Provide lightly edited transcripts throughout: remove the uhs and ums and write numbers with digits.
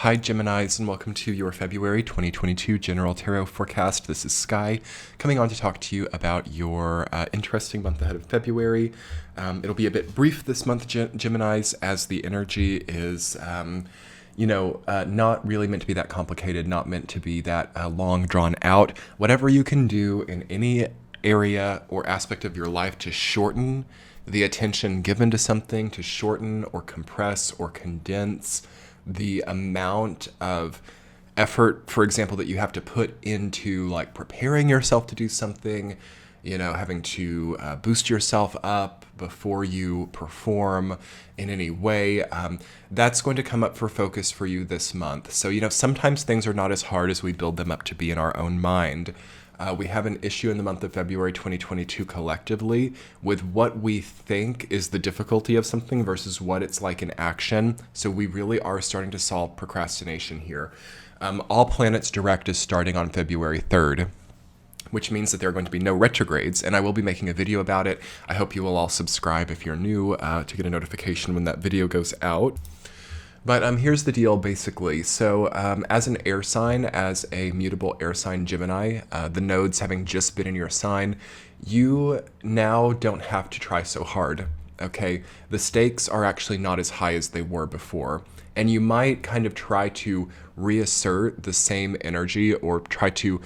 Hi Geminis, and welcome to your February 2022 General Tarot Forecast. This is Sky, coming on to talk to you about your interesting month ahead of February. It'll be a bit brief this month, Geminis, as the energy is, not really meant to be that complicated, not meant to be that long drawn out. Whatever you can do in any area or aspect of your life to shorten the attention given to something, to shorten or compress or condense the amount of effort, for example, that you have to put into like preparing yourself to do something, having to boost yourself up before you perform in any way, that's going to come up for focus for you this month. So, sometimes things are not as hard as we build them up to be in our own mind. We have an issue in the month of February 2022 collectively with what we think is the difficulty of something versus what it's like in action. So we really are starting to solve procrastination here. All planets direct is starting on February 3rd, which means that there are going to be no retrogrades, and I will be making a video about it. I hope you will all subscribe if you're new to get a notification when that video goes out. But here's the deal, basically. So as an air sign, as a mutable air sign Gemini, the nodes having just been in your sign, you now don't have to try so hard, okay? The stakes are actually not as high as they were before. And you might kind of try to reassert the same energy or try to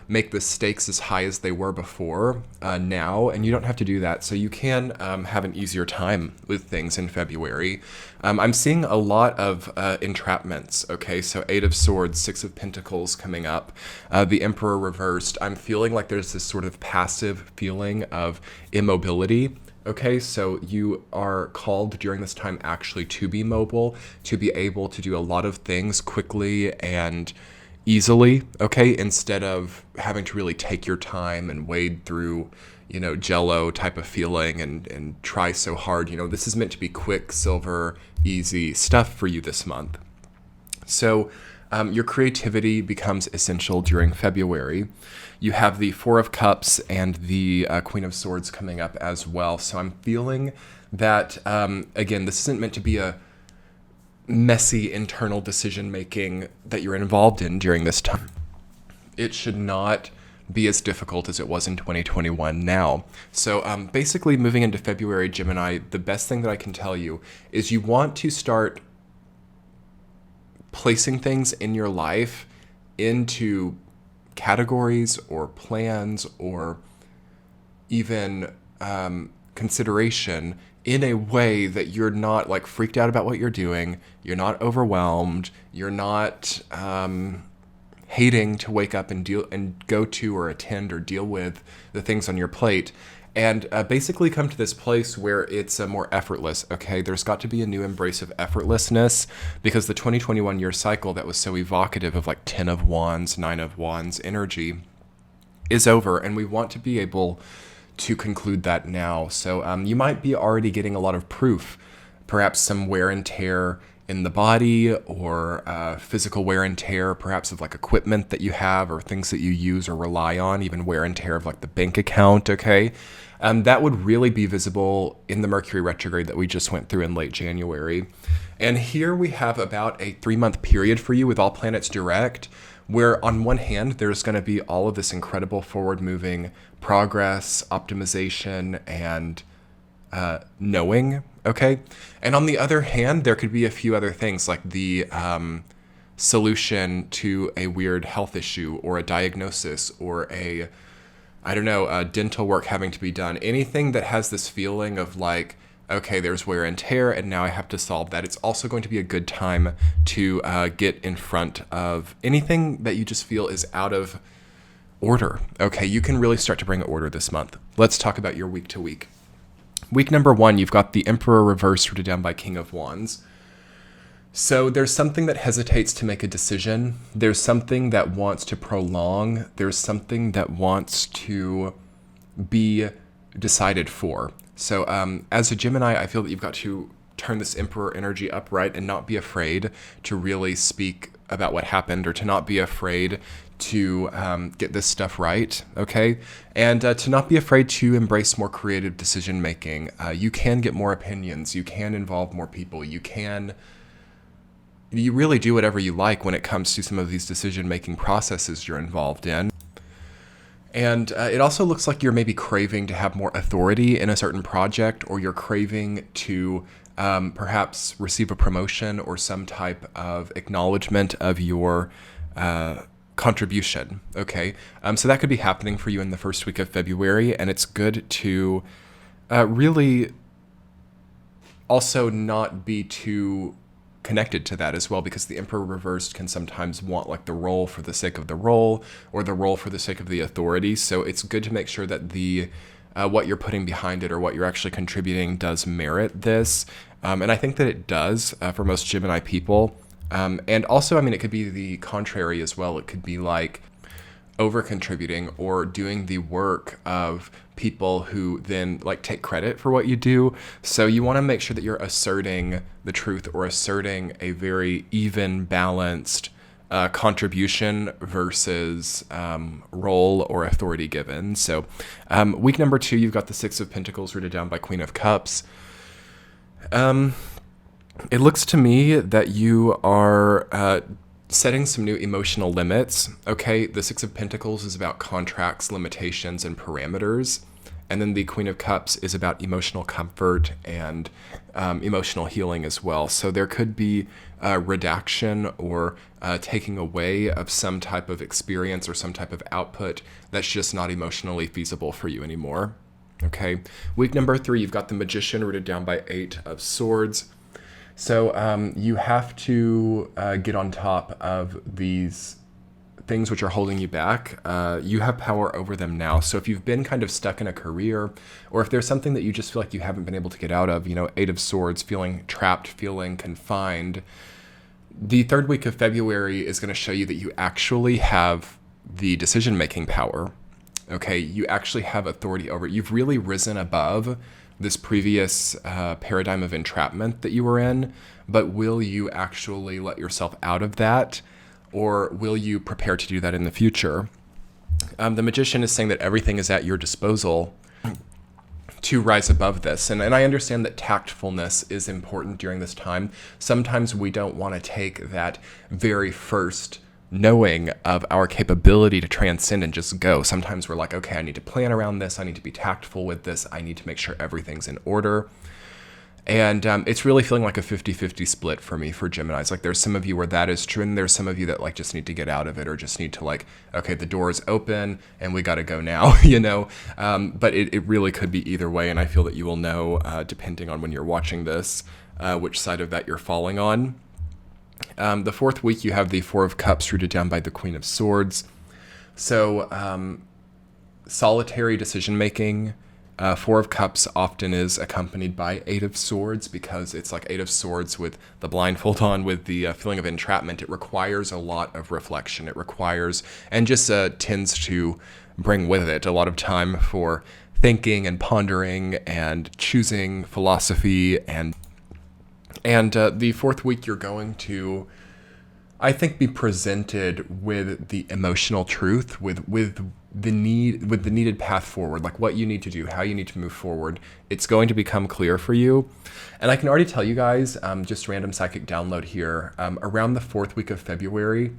make the stakes as high as they were before now, and you don't have to do that. So you can have an easier time with things in February. I'm seeing a lot of entrapments, okay? So 8 of Swords, 6 of Pentacles coming up, the Emperor reversed. I'm feeling like there's this sort of passive feeling of immobility. Okay, so you are called during this time actually to be mobile, to be able to do a lot of things quickly and easily, okay, instead of having to really take your time and wade through, jello type of feeling and try so hard. This is meant to be Quicksilver, easy stuff for you this month. So your creativity becomes essential during February. You have the 4 of Cups and the Queen of Swords coming up as well. So I'm feeling that, again, this isn't meant to be a messy internal decision-making that you're involved in during this time. It should not be as difficult as it was in 2021 now. So basically moving into February, Gemini, the best thing that I can tell you is you want to start placing things in your life into categories or plans or even consideration in a way that you're not like freaked out about what you're doing, you're not overwhelmed, you're not hating to wake up and go to or attend or deal with the things on your plate. And basically come to this place where it's more effortless, okay? There's got to be a new embrace of effortlessness because the 2021 year cycle that was so evocative of like 10 of Wands, 9 of Wands energy is over, and we want to be able to conclude that now. So you might be already getting a lot of proof, perhaps some wear and tear in the body or physical wear and tear, perhaps of like equipment that you have or things that you use or rely on, even wear and tear of like the bank account, okay? That would really be visible in the Mercury retrograde that we just went through in late January. And here we have about a 3-month period for you with all planets direct, where on one hand, there's going to be all of this incredible forward-moving progress, optimization, and knowing, okay? And on the other hand, there could be a few other things like the solution to a weird health issue or a diagnosis or a dental work having to be done. Anything that has this feeling of like, okay, there's wear and tear, and now I have to solve that. It's also going to be a good time to get in front of anything that you just feel is out of order. Okay, you can really start to bring order this month. Let's talk about your week to week. Week number 1, you've got the Emperor reversed rooted down by King of Wands. So there's something that hesitates to make a decision. There's something that wants to prolong. There's something that wants to be decided for. So as a Gemini, I feel that you've got to turn this Emperor energy upright and not be afraid to really speak about what happened or to not be afraid to get this stuff right, okay? And to not be afraid to embrace more creative decision making. You can get more opinions. You can involve more people. You can you really do whatever you like when it comes to some of these decision-making processes you're involved in. And it also looks like you're maybe craving to have more authority in a certain project, or you're craving to perhaps receive a promotion or some type of acknowledgement of your contribution. Okay, so that could be happening for you in the first week of February, and it's good to really also not be too connected to that as well, because the Emperor reversed can sometimes want like the role for the sake of the role, or the role for the sake of the authority. So it's good to make sure that the what you're putting behind it, or what you're actually contributing, does merit this. And I think that it does for most Gemini people. And also, I mean, it could be the contrary as well. It could be like over contributing, or doing the work of people who then like take credit for what you do. So you want to make sure that you're asserting the truth, or asserting a very even, balanced contribution versus role or authority given. So week number 2, you've got the 6 of Pentacles rooted down by Queen of Cups. It looks to me that you are setting some new emotional limits. Okay, the 6 of Pentacles is about contracts, limitations, and parameters. And then the Queen of Cups is about emotional comfort and emotional healing as well. So there could be redaction, or taking away of some type of experience or some type of output that's just not emotionally feasible for you anymore. Okay, week number 3, you've got the Magician rooted down by 8 of Swords. So you have to get on top of these things which are holding you back. You have power over them now. So if you've been kind of stuck in a career, or if there's something that you just feel like you haven't been able to get out of, 8 of Swords, feeling trapped, feeling confined, the 3rd week of February is going to show you that you actually have the decision-making power. Okay, you actually have authority over it. You've really risen above this previous paradigm of entrapment that you were in, but will you actually let yourself out of that, or will you prepare to do that in the future? The Magician is saying that everything is at your disposal to rise above this. And I understand that tactfulness is important during this time. Sometimes we don't want to take that very first knowing of our capability to transcend and just go. Sometimes we're like, okay, I need to plan around this. I need to be tactful with this. I need to make sure everything's in order. And it's really feeling like a 50-50 split for me for Geminis. Like there's some of you where that is true, and there's some of you that like just need to get out of it, or just need to like, okay, the door is open and we got to go now, But it really could be either way, and I feel that you will know, depending on when you're watching this, which side of that you're falling on. The 4th week, you have the 4 of Cups rooted down by the Queen of Swords. So solitary decision-making. 4 of Cups often is accompanied by 8 of Swords, because it's like 8 of Swords with the blindfold on, with the feeling of entrapment. It requires a lot of reflection. It requires, and just tends to bring with it a lot of time for thinking and pondering and choosing philosophy. And the 4th week, you're going to, I think, be presented with the emotional truth, with the needed path forward, like what you need to do, how you need to move forward. It's going to become clear for you. And I can already tell you guys, just random psychic download here, around the 4th week of February,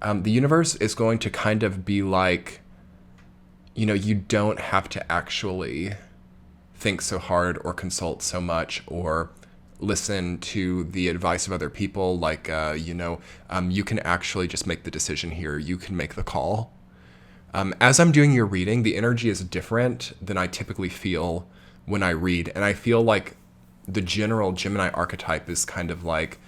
the universe is going to kind of be like, you don't have to actually think so hard or consult so much or listen to the advice of other people. Like, you can actually just make the decision here. You can make the call. As I'm doing your reading, the energy is different than I typically feel when I read. And I feel like the general Gemini archetype is kind of like,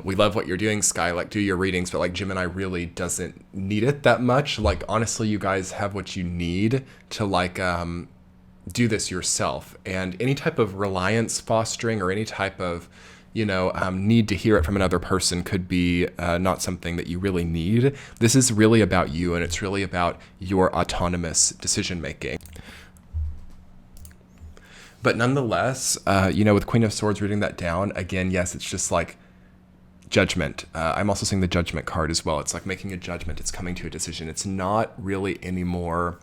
we love what you're doing, Sky, like do your readings, but like Gemini really doesn't need it that much. Like, honestly, you guys have what you need to like do this yourself. And any type of reliance fostering, or any type of need to hear it from another person could be not something that you really need. This is really about you, and it's really about your autonomous decision making. But nonetheless, with Queen of Swords reading that down, again, yes, it's just like judgment. I'm also seeing the Judgment card as well. It's like making a judgment. It's coming to a decision. It's not really anymore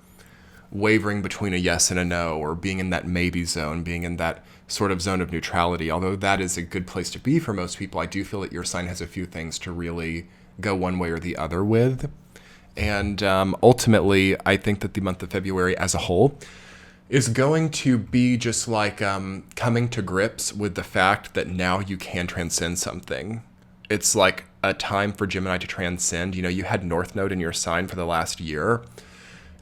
wavering between a yes and a no, or being in that maybe zone, being in that sort of zone of neutrality. Although that is a good place to be for most people, I do feel that your sign has a few things to really go one way or the other with. And ultimately, I think that the month of February as a whole is going to be just like coming to grips with the fact that now you can transcend something. It's like a time for Gemini to transcend. You know, you had North Node in your sign for the last year,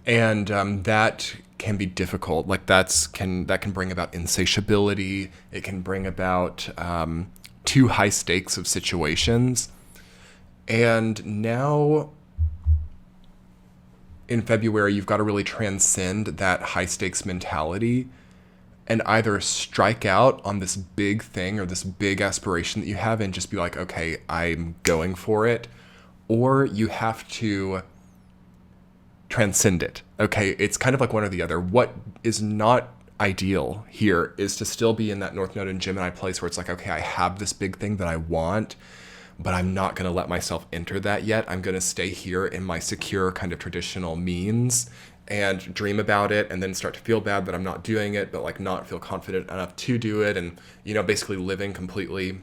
and that can be difficult. Like that can bring about insatiability. It can bring about too high stakes of situations. And now in February, you've got to really transcend that high stakes mentality and either strike out on this big thing or this big aspiration that you have and just be like, okay, I'm going for it. Or you have to transcend it. Okay, it's kind of like one or the other. What is not ideal here is to still be in that North Node and Gemini place where it's like, okay, I have this big thing that I want, but I'm not going to let myself enter that yet. I'm going to stay here in my secure kind of traditional means and dream about it, and then start to feel bad that I'm not doing it, but like not feel confident enough to do it. And, you know, basically living completely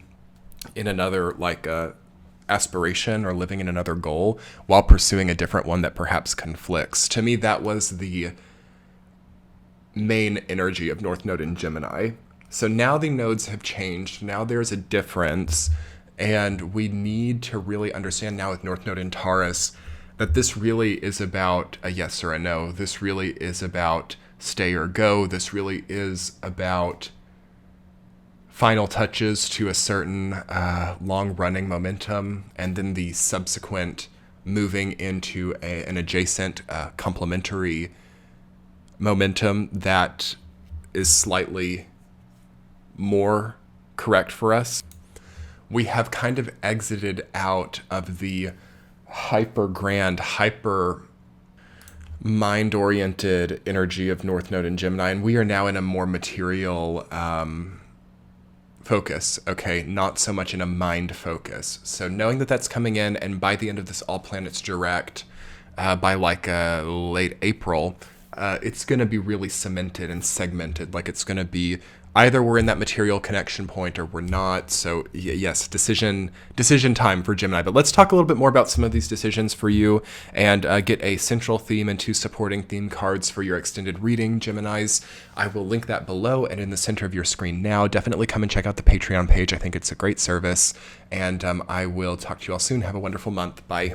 in another like aspiration or living in another goal while pursuing a different one that perhaps conflicts. To me, that was the main energy of North Node in Gemini. So now the nodes have changed. Now there's a difference. And we need to really understand now with North Node in Taurus that this really is about a yes or a no. This really is about stay or go. This really is about final touches to a certain long-running momentum, and then the subsequent moving into an adjacent complementary momentum that is slightly more correct for us. We have kind of exited out of the hyper grand, hyper mind-oriented energy of North Node and Gemini, and we are now in a more material focus, okay? Not so much in a mind focus. So knowing that that's coming in, and by the end of this all planets direct, by like late April, it's going to be really cemented and segmented. Like it's going to be either we're in that material connection point or we're not. So yes, decision time for Gemini. But let's talk a little bit more about some of these decisions for you and get a central theme and 2 supporting theme cards for your extended reading, Geminis. I will link that below and in the center of your screen now. Definitely come and check out the Patreon page. I think it's a great service. And I will talk to you all soon. Have a wonderful month. Bye.